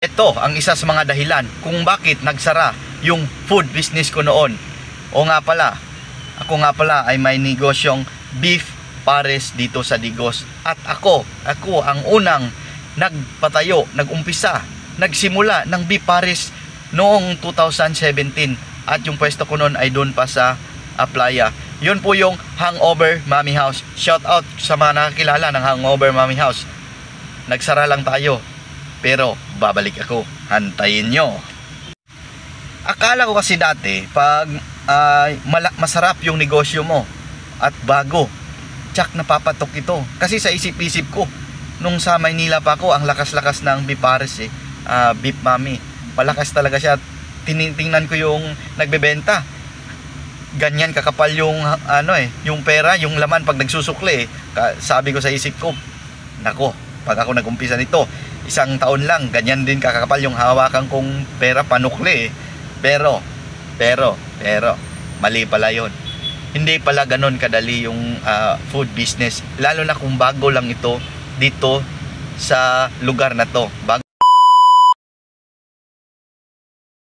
Ito ang isa sa mga dahilan kung bakit nagsara yung food business ko noon. O nga pala, ako nga pala ay may negosyong beef pares dito sa Digos. At ako ang unang nagpatayo, nagumpisa, nagsimula ng beef pares noong 2017. At yung pwesto ko noon ay doon pa sa Playa. Yun po yung Hangover Mommy House. Shout out sa mga nakakilala ng Hangover Mommy House. Nagsara lang tayo, pero babalik ako. Hantayin nyo. Akala ko kasi dati pag masarap yung negosyo mo at bago, tsak napapatok ito. Kasi sa isip-isip ko nung sa Maynila pa ako, ang lakas-lakas ng beef pares beef mommy. Malakas talaga siya. Tinitingnan ko yung nagbebenta. Ganyan kakapal yung yung pera, yung laman pag nagsusukli. Sabi ko sa isip ko, nako, pag ako nagumpisa nito, isang taon lang, ganyan din kakapal yung hawakan kong pera, panukli. Pero mali pala yun. Hindi pala ganon kadali yung food business, lalo na kung bago lang ito dito sa lugar na to.